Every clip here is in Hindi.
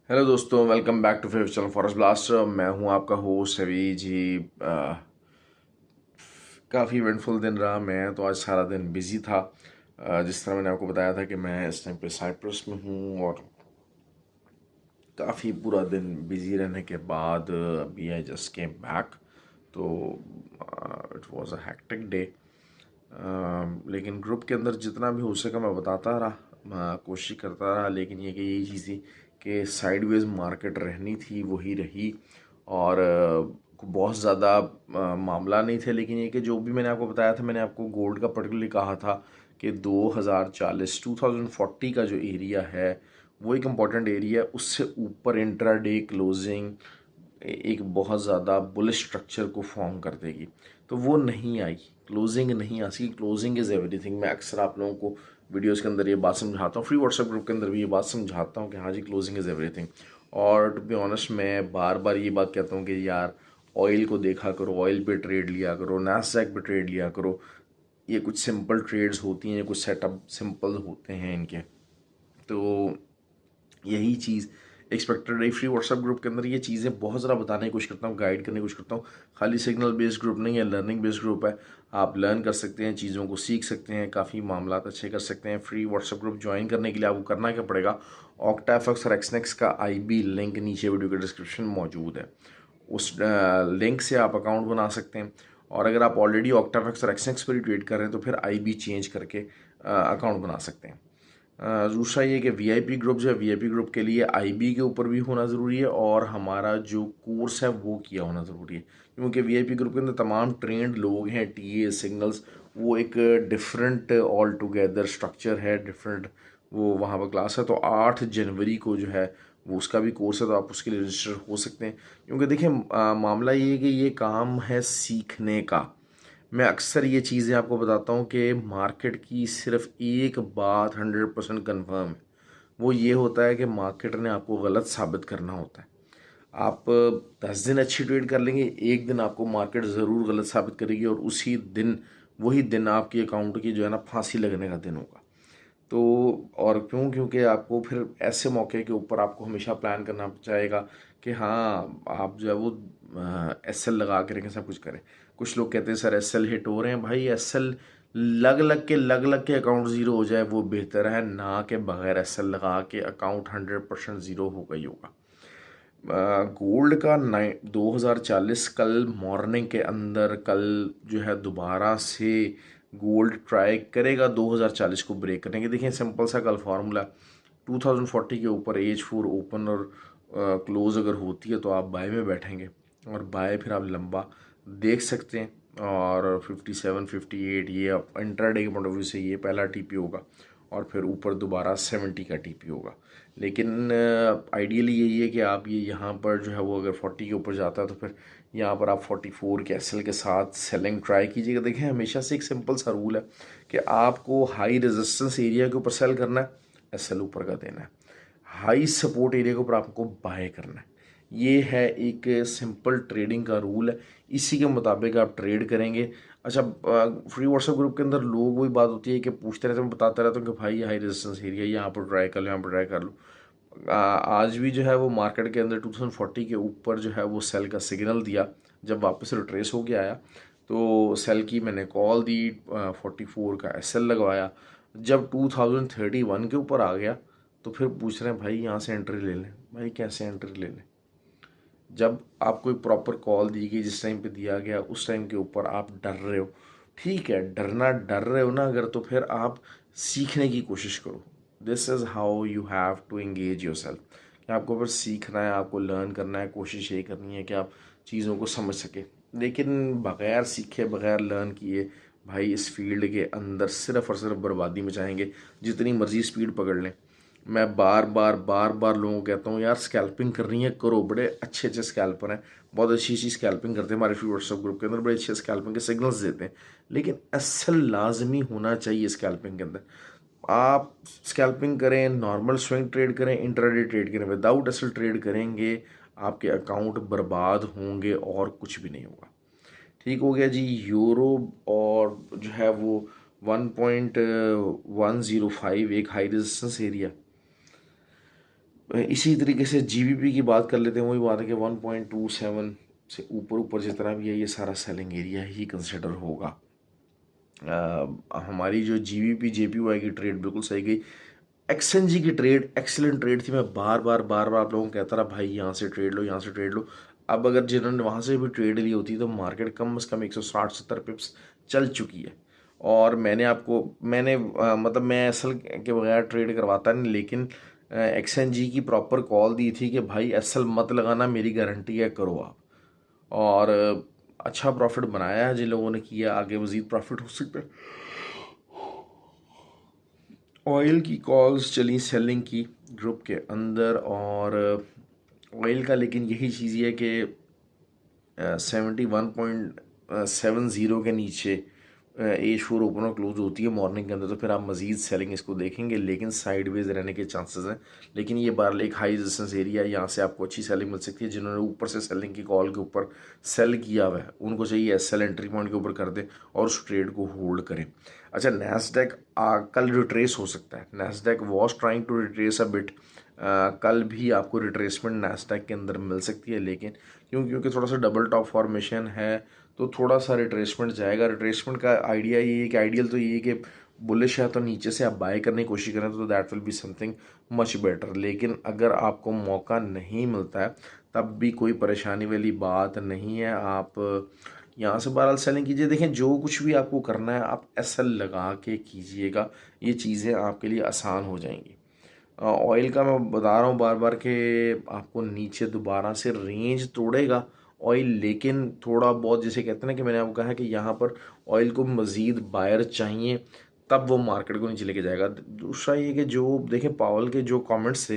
हेलो दोस्तों, welcome back to fifth channel forest blaster. मैं हूं आपका होस्ट रवि जी। काफ़ी इवेंटफुल दिन रहा। मैं तो आज सारा दिन बिजी था। जिस तरह मैंने आपको बताया था कि मैं इस टाइम पे साइप्रस में हूं और काफ़ी पूरा दिन बिजी रहने के बाद अभी आई जस्ट केम बैक। तो it was a hectic day. लेकिन ग्रुप के अंदर जितना भी हो सका मैं बताता रहा, कोशिश करता रहा। लेकिन ये कि यही चीज़ थी कि साइडवेज मार्केट रहनी थी, वही रही। और बहुत ज़्यादा मामला नहीं थे। लेकिन ये कि जो भी मैंने आपको बताया था, मैंने आपको गोल्ड का पर्टिकुलरली कहा था कि 2040 का जो एरिया है वो एक इम्पॉर्टेंट एरिया है। उससे ऊपर इंट्राडे क्लोजिंग एक बहुत ज़्यादा बुलिश स्ट्रक्चर को फॉर्म कर देगी। तो वो नहीं आई, क्लोजिंग नहीं आ सकी। Closing is everything. मैं अक्सर आप लोगों को वीडियोस के अंदर ये बात समझाता हूँ, फ्री व्हाट्सएप ग्रुप के अंदर भी ये बात समझाता हूँ कि हाँ जी, क्लोजिंग इज़ एवरीथिंग। और टू बी ऑनेस्ट मैं बार बार ये बात कहता हूँ कि यार, ऑयल को देखा करो, ऑयल पे ट्रेड लिया करो, नैस्डैक पे ट्रेड लिया करो। ये कुछ सिंपल ट्रेड्स होती हैं, कुछ सेटअप सिंपल होते हैं इनके। तो यही चीज़ एक्सपेक्टेड रही। फ्री व्हाट्सएप ग्रुप के अंदर ये चीज़ें बहुत ज़्यादा बताने की कोशिश करता हूँ, गाइड करने की कोशिश करता हूँ। खाली सिग्नल बेस्ड ग्रुप नहीं है, लर्निंग बेस्ड ग्रुप है। आप लर्न कर सकते हैं, चीज़ों को सीख सकते हैं, काफ़ी मामला अच्छे कर सकते हैं। फ्री व्हाट्सएप ग्रुप ज्वाइन करने के लिए आपको करना क्या पड़ेगा, ऑक्टाफेक्स और एक्सनेक्स का आईबी लिंक नीचे वीडियो के डिस्क्रिप्शन में मौजूद है। उस लिंक से आप अकाउंट बना सकते हैं। और अगर आप ऑलरेडी ऑक्टाफेक्स और एक्सनेक्स पर ही ट्रेड कर रहे हैं तो फिर आईबी चेंज करके अकाउंट बना सकते हैं। दूसरा ये कि वीआईपी ग्रुप जो है, वीआईपी ग्रुप के लिए आईबी के ऊपर भी होना ज़रूरी है और हमारा जो कोर्स है वो किया होना ज़रूरी है। क्योंकि वीआईपी ग्रुप के अंदर तमाम ट्रेंड लोग हैं, टीए सिग्नल्स, वो एक डिफरेंट ऑल टुगेदर स्ट्रक्चर है, डिफरेंट वो वहाँ पर क्लास है। तो 8 जनवरी को जो है वो उसका भी कोर्स है, तो आप उसके लिए रजिस्टर हो सकते हैं। क्योंकि देखिए, मामला ये है कि ये काम है सीखने का। मैं अक्सर ये चीज़ें आपको बताता हूँ कि मार्केट की सिर्फ एक बात 100% कन्फर्म है। वो ये होता है कि मार्केट ने आपको गलत साबित करना होता है। आप 10 दिन अच्छी ट्रेड कर लेंगे, एक दिन आपको मार्केट ज़रूर गलत साबित करेगी और उसी दिन, वही दिन आपके अकाउंट की जो है ना फांसी लगने का दिन होगा। तो और क्यों, क्योंकि आपको फिर ऐसे मौके के ऊपर आपको हमेशा प्लान करना चाहेगा कि हाँ, आप जो है वो एस एल लगा के रखें, सब कुछ करें। कुछ लोग कहते हैं सर एस एल हिट हो रहे हैं। भाई, एस एल लग लग के अकाउंट ज़ीरो हो जाए वो बेहतर है ना कि बगैर एस एल लगा के अकाउंट 100% ज़ीरो होगा ही होगा। गोल्ड का 2040 कल मॉर्निंग के अंदर, कल जो है दोबारा से गोल्ड ट्राई करेगा 2040 को ब्रेक करने के। देखिए सिंपल सा कल फार्मूला, 2040 के ऊपर H4 ओपन और क्लोज अगर होती है तो आप बाय में बैठेंगे और बाय फिर आप लंबा देख सकते हैं। और 57 58 ये आप इंट्राडे के पॉइंट ऑफ व्यू से ये पहला टीपी होगा और फिर ऊपर दोबारा 70 का टीपी होगा। लेकिन आइडियली यही है कि आप ये यहाँ पर जो है वो अगर 40 के ऊपर जाता है तो फिर यहाँ पर आप 44 के एसएल के साथ सेलिंग ट्राई कीजिएगा। देखें, हमेशा से एक सिंपल सा रूल है कि आपको हाई रेजिस्टेंस एरिया के ऊपर सेल करना है, एसएल ऊपर का देना है। हाई सपोर्ट एरिया के ऊपर आपको बाय करना है। ये है एक सिंपल ट्रेडिंग का रूल है, इसी के मुताबिक आप ट्रेड करेंगे। अच्छा, फ्री व्हाट्सएप ग्रुप के अंदर लोग वही बात होती है कि पूछते रहते हैं, मैं बताता रहता हूँ कि भाई हाई रेजिस्टेंस एरिया यहाँ पर ट्राई कर लो, यहाँ पर ट्राई कर लो। आज भी जो है वो मार्केट के अंदर 2040 के ऊपर जो है वो सेल का सिग्नल दिया। जब वापस रिट्रेस हो के आया तो सेल की मैंने कॉल दी, 44 का एसएल लगवाया। जब 2031 के ऊपर आ गया तो फिर पूछ रहे हैं भाई यहाँ से एंट्री ले लें। भाई कैसे एंट्री ले लें? जब आपको एक प्रॉपर कॉल दी गई, जिस टाइम पे दिया गया उस टाइम के ऊपर आप डर रहे हो, ठीक है, डरना डर रहे हो ना अगर, तो फिर आप सीखने की कोशिश करो। This is how you have to engage yourself. कि आपको फिर सीखना है, आपको लर्न करना है, कोशिश ये करनी है कि आप चीज़ों को समझ सके। लेकिन बगैर सीखे, बगैर लर्न किए, भाई इस फील्ड के अंदर सिर्फ और सिर्फ बर्बादी मचाएंगे, जितनी मर्जी स्पीड पकड़ लें। मैं बार बार लोगों को कहता हूँ यार, स्कैल्पिंग करनी है करो, बड़े अच्छे अच्छे स्कैल्पर हैं, बहुत अच्छी अच्छी स्कैल्पिंग करते हैं हमारे फ्री व्हाट्सएप ग्रुप के अंदर, बड़े अच्छे स्कैल्पिंग के सिग्नल्स देते हैं। लेकिन असल लाजमी होना चाहिए स्कैल्पिंग के अंदर। आप स्कैल्पिंग करें, नॉर्मल स्विंग ट्रेड करें, इंट्राडे ट्रेड करें, विदाउट असल ट्रेड करेंगे आपके अकाउंट बर्बाद होंगे और कुछ भी नहीं होगा। ठीक हो गया जी। यूरो और जो है वो 1.105 एक हाई रेजिस्टेंस एरिया, इसी तरीके से जीबीपी की बात कर लेते हैं। वही बात है कि 1.27 से ऊपर ऊपर जितना भी है ये सारा सेलिंग एरिया ही कंसिडर होगा। हमारी जो जीबीपी जेपीवाई की ट्रेड बिल्कुल सही गई। एक्सएनजी की ट्रेड एक्सीलेंट ट्रेड थी। मैं बार बार आप लोगों को कहता रहा भाई यहाँ से ट्रेड लो, यहाँ से ट्रेड लो। अब अगर जिन्होंने वहाँ से भी ट्रेड ली होती तो मार्केट कम से कम 160-70 पिप्स चल चुकी है। और मतलब मैं एसएल के बगैर ट्रेड करवाता नहीं, लेकिन एक्सएनजी की प्रॉपर कॉल दी थी कि भाई एसएल मत लगाना, मेरी गारंटी है, करो आप। और अच्छा प्रॉफिट बनाया है जिन लोगों ने किया, आगे मज़ीद प्रॉफिट हो सकता है। ऑयल की कॉल्स चली सेलिंग की ग्रुप के अंदर, और ऑयल का लेकिन यही चीज़ है कि 71.70 के नीचे H4 ओपन और क्लोज होती है मॉर्निंग के अंदर, तो फिर आप मज़ीद सेलिंग इसको देखेंगे, लेकिन साइडवेज रहने के चांसेस हैं। लेकिन ये बार एक हाई रेजिस्टेंस एरिया है, यहाँ से आपको अच्छी सेलिंग मिल सकती है। जिन्होंने ऊपर से सेलिंग की कॉल के ऊपर सेल किया हुआ है उनको चाहिए एसएल एंट्री पॉइंट के ऊपर कर दें और उस ट्रेड को होल्ड करें। अच्छा, नैस्डैक कल रिट्रेस हो सकता है। Nasdaq was trying to retrace a bit. कल भी आपको रिट्रेसमेंट नैस्डैक के अंदर मिल सकती है, लेकिन क्योंकि थोड़ा सा डबल टॉप फॉर्मेशन है तो थोड़ा सा रिट्रेसमेंट जाएगा। रिट्रेसमेंट का आइडिया ये है कि आइडियल तो ये है कि बुलिश है तो नीचे से आप बाय करने की कोशिश करें तो that will be something much better. लेकिन अगर आपको मौका नहीं मिलता है तब भी कोई परेशानी वाली बात नहीं है, आप यहाँ से बहरहाल सेलिंग कीजिए। देखें, जो कुछ भी आपको करना है आप एसएल लगा के कीजिएगा, ये चीज़ें आपके लिए आसान हो जाएंगी। ऑयल का मैं बता रहा हूँ बार बार कि आपको नीचे दोबारा से रेंज तोड़ेगा ऑयल, लेकिन थोड़ा बहुत जैसे कहते हैं ना कि मैंने आपको कहा है कि यहाँ पर ऑयल को मज़ीद बायर चाहिए तब वो मार्केट को नीचे लेके जाएगा। दूसरा ये कि जो देखें पावल के जो कमेंट्स थे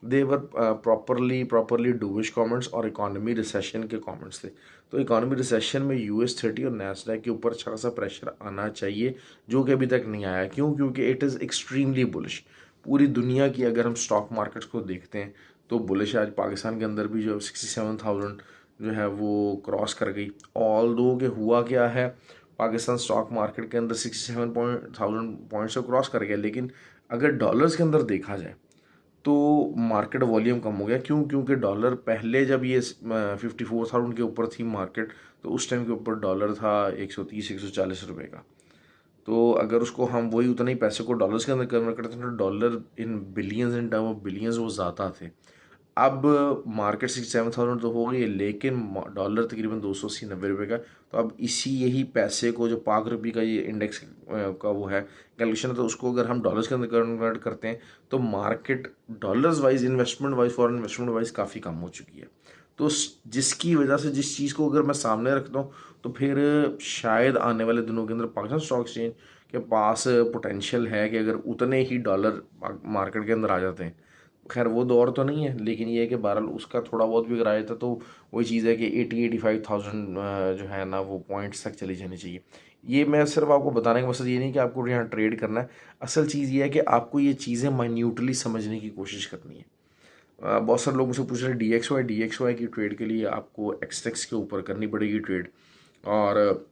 देवर प्रॉपरली डूविश कमेंट्स और इकोनॉमी रिसेशन के कमेंट्स थे। तो इकोनॉमी रिसेशन में US30 और नैस्डैक के ऊपर अच्छा खासा प्रेशर आना चाहिए, जो कि अभी तक नहीं आया। क्योंकि इट इज़ एक्सट्रीमली बुलिश। पूरी दुनिया की अगर हम स्टॉक मार्केट्स को देखते हैं तो बुलिश। आज पाकिस्तान के अंदर भी जो 67,000 जो है वो क्रॉस कर गई। ऑल दो के हुआ क्या है, पाकिस्तान स्टॉक मार्केट के अंदर 67,000 पॉइंट्स को क्रॉस कर गया, लेकिन अगर डॉलर्स के अंदर देखा जाए तो मार्केट वॉल्यूम कम हो गया। क्योंकि डॉलर पहले जब ये 54,000 के ऊपर थी मार्केट, तो उस टाइम के ऊपर डॉलर था 130-140 रुपये का। तो अगर उसको हम वही उतने ही पैसे को डॉलर्स के अंदर कन्वर्ट करते हैं तो dollar in billions, in term of billions वो ज़्यादा थे। अब मार्केट 67,000 तो हो गई है, लेकिन डॉलर तकरीबन 280-90 रुपये का। तो अब यही पैसे को जो पाक रुपये का ये इंडेक्स का वो है कैलकुलेशन है, तो उसको अगर हम डॉलर्स के अंदर कन्वर्ट करते हैं तो market dollars wise, investment wise, foreign investment wise काफ़ी कम हो चुकी है। तो जिसकी वजह से जिस चीज़ को अगर मैं सामने रखता हूँ तो फिर शायद आने वाले दिनों के अंदर पाकिस्तान स्टॉक एक्सचेंज के पास पोटेंशियल है कि अगर उतने ही डॉलर मार्केट के अंदर आ जाते हैं, खैर वो दौर तो नहीं है, लेकिन ये है कि बहरहाल उसका थोड़ा बहुत भी अगर आया था तो वही चीज़ है कि 85,000 जो है ना वो पॉइंट्स तक चली जानी चाहिए। ये मैं सिर्फ आपको बताने का मकसद ये नहीं कि आपको यहाँ ट्रेड करना है। असल चीज़ ये है कि आपको ये चीज़ें माइन्यूटली समझने की कोशिश करनी है। बहुत सारे लोग मुझसे पूछ रहे हैं डी एक्स वाई की ट्रेड के लिए आपको एक्सटेक्स के ऊपर करनी पड़ेगी ट्रेड, और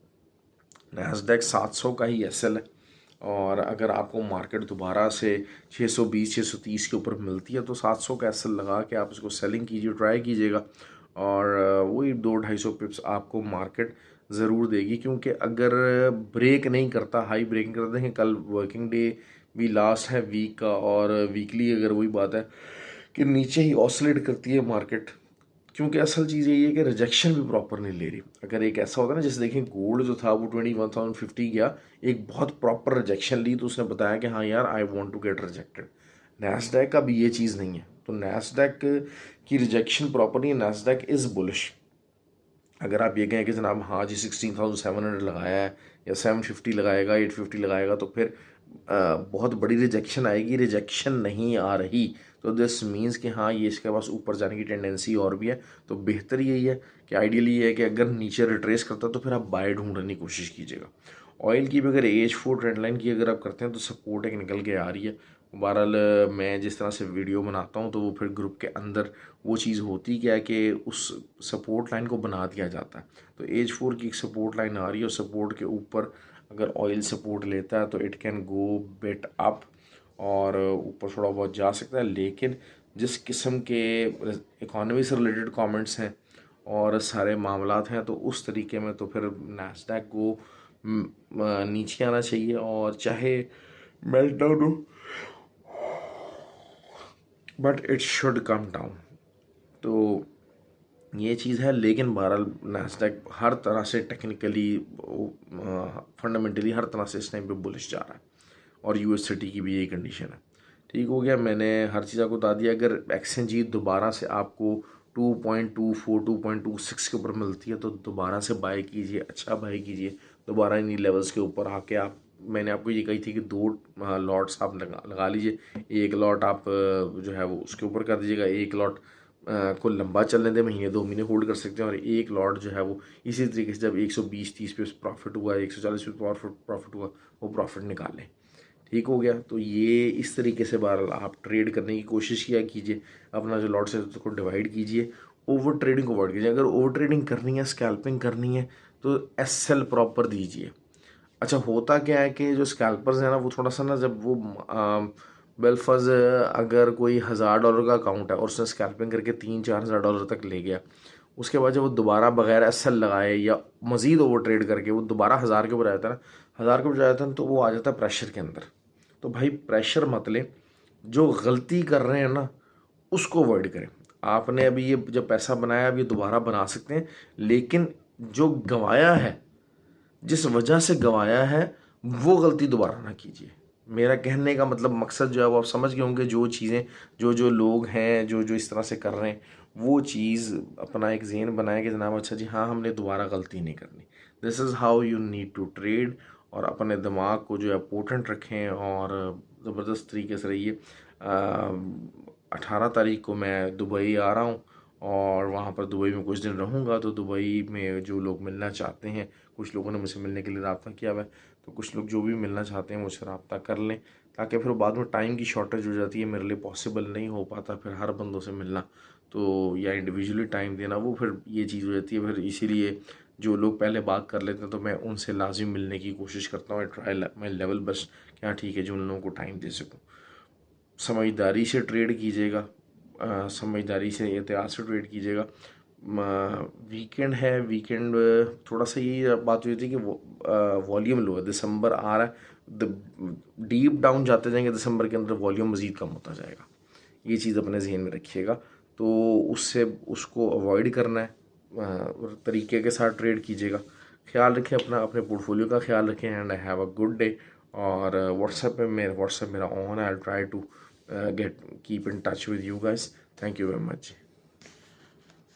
नैस्डैक 700 का ही एसएल है। और अगर आपको मार्केट दोबारा से 620-630 के ऊपर मिलती है तो 700 का एसएल लगा के आप इसको सेलिंग कीजिए, ट्राई कीजिएगा, और वही 200-250 पिप्स आपको मार्केट ज़रूर देगी। क्योंकि अगर ब्रेक नहीं करता, हाई ब्रेक नहीं करता, देखें कल वर्किंग डे भी लास्ट है वीक का, और वीकली अगर वही बात है कि नीचे ही ऑसिलेट करती है मार्केट। क्योंकि असल चीज़ यही है कि रिजेक्शन भी प्रॉपर नहीं ले रही। अगर एक ऐसा होता है ना, जैसे देखें गोल्ड जो था वो 21,050 गया, एक बहुत प्रॉपर रिजेक्शन ली तो उसने बताया कि हाँ यार I want to get rejected. Nasdaq का भी ये चीज़ नहीं है, तो नैस्डैक की रिजेक्शन प्रॉपर नहीं है। Nasdaq is bullish. अगर आप ये कहें कि जनाब हाँ जी 16,700 लगाया है या 750 लगाएगा, 850 लगाएगा, तो फिर बहुत बड़ी रिजेक्शन आएगी, रिजेक्शन नहीं आ रही तो दिस मीन्स कि हाँ ये इसके पास ऊपर जाने की टेंडेंसी और भी है। तो बेहतर यही है कि आइडियली ये है कि अगर नीचे रिट्रेस करता है तो फिर आप बाय ढूंढने की कोशिश कीजिएगा। ऑयल की भी अगर H4 ट्रेंड लाइन की अगर आप करते हैं तो सपोर्ट एक निकल के आ रही है। बहरहाल मैं जिस तरह से वीडियो बनाता हूँ तो वो फिर ग्रुप के अंदर वो चीज़ होती क्या है कि उस सपोर्ट लाइन को बना दिया जाता है। तो H4 की एक सपोर्ट लाइन आ रही है और सपोर्ट के ऊपर अगर ऑयल सपोर्ट लेता है तो it can go bit up और ऊपर थोड़ा बहुत जा सकता है, लेकिन जिस किस्म के इकॉनमी से रिलेटेड कमेंट्स हैं और सारे मामलात हैं, तो उस तरीके में तो फिर नैस्डैक को नीचे आना चाहिए और चाहे मेल्ट डाउन हो, but it should come down. तो ये चीज़ है। लेकिन बहरहाल नैस्डैक हर तरह से टेक्निकली, फंडामेंटली हर तरह से इस टाइम पे बुलिश जा रहा है और यूएसटी की भी यही कंडीशन है। ठीक हो गया, मैंने हर चीज़ आपको बता दिया। अगर एक्सचेंज दोबारा से आपको 2.24 2.26 के ऊपर मिलती है तो दोबारा से बाय कीजिए, अच्छा बाय कीजिए दोबारा इन्हीं लेवल्स के ऊपर आके। आप, मैंने आपको ये कही थी कि 2 लॉट्स आप लगा लीजिए। एक लॉट आप जो है वो उसके ऊपर कर दीजिएगा, एक लॉट को लंबा चलने दें, महीने 2 महीने होल्ड कर सकते हैं, और एक लॉट जो है वो इसी तरीके से जब 120-30 पे प्रॉफिट हुआ, 140 पे प्रॉफिट हुआ, वो प्रॉफिट निकाल लें। ठीक हो गया। तो ये इस तरीके से बार आप ट्रेड करने की कोशिश किया कीजिए, अपना जो लॉट्स है उसको डिवाइड कीजिए, ओवर ट्रेडिंग को अवॉइड कीजिए। अगर ओवर ट्रेडिंग करनी है, स्कैल्पिंग करनी है, तो एसएल प्रॉपर दीजिए। अच्छा, होता क्या है कि जो स्कैल्पर्स हैं ना, वो थोड़ा सा ना, जब वो बेलफज अगर कोई $1000 का अकाउंट है और उसने स्कैल्पिंग करके $3-4 हज़ार तक ले गया, उसके बाद जब वो दोबारा बगैर एसएल लगाए या मज़ीद ओवर ट्रेड करके वो दोबारा 1000 के ऊपर आ जाता है ना, 1000 के ऊपर जाता है, तो वो आ जाता है प्रेशर के अंदर। तो भाई प्रेशर मत लें, जो गलती कर रहे हैं ना उसको अवॉइड करें। आपने अभी ये जब पैसा बनाया, अभी दोबारा बना सकते हैं, लेकिन जो गंवाया है, जिस वजह से गंवाया है, वो गलती दोबारा ना कीजिए। मेरा कहने का मतलब मकसद जो है वो आप समझ गए होंगे। जो चीज़ें, जो जो लोग हैं जो जो इस तरह से कर रहे हैं, वो चीज़ अपना एक ज़हन बनाए कि जनाब अच्छा जी हाँ, हमने दोबारा गलती नहीं करनी। This is how you need to trade. और अपने दिमाग को जो है पोटेंट रखें और ज़बरदस्त तरीके से रहिए। 18 तारीख को मैं दुबई आ रहा हूँ और वहाँ पर दुबई में कुछ दिन रहूँगा। तो दुबई में जो लोग मिलना चाहते हैं, कुछ लोगों ने मुझसे मिलने के लिए रब्ता किया हुआ है, तो कुछ लोग जो भी मिलना चाहते हैं मुझसे रब्ता कर लें, ताकि फिर बाद में टाइम की शॉर्टेज हो जाती है, मेरे लिए पॉसिबल नहीं हो पाता फिर हर बंदों से मिलना, तो या इंडिविजुअली टाइम देना, वो फिर ये चीज़ हो जाती है। फिर इसीलिए जो लोग पहले बात कर लेते हैं तो मैं उनसे लाजिम मिलने की कोशिश करता हूँ, ट्राई माई लेवल बस क्या ठीक है जो उन लोगों को टाइम दे सकूँ। समझदारी से ट्रेड कीजिएगा, समझदारी से एहतियात से ट्रेड कीजिएगा। वीकेंड है, वीकेंड थोड़ा सा यही बात हुई थी कि वॉल्यूम लो है, दिसंबर आ रहा है, डीप डाउन जाते जाएंगे दिसंबर के अंदर, वॉल्यूम मज़ीद कम होता जाएगा। ये चीज़ अपने जहन में रखिएगा। तो उससे उसको अवॉइड करना है, तरीके के साथ ट्रेड कीजिएगा। ख्याल रखें अपना, अपने पोर्टफोलियो का ख्याल रखें। And I have a good day. और व्हाट्सएप मेरा ऑन है, I try to get keep in touch with you guys. Thank you very much.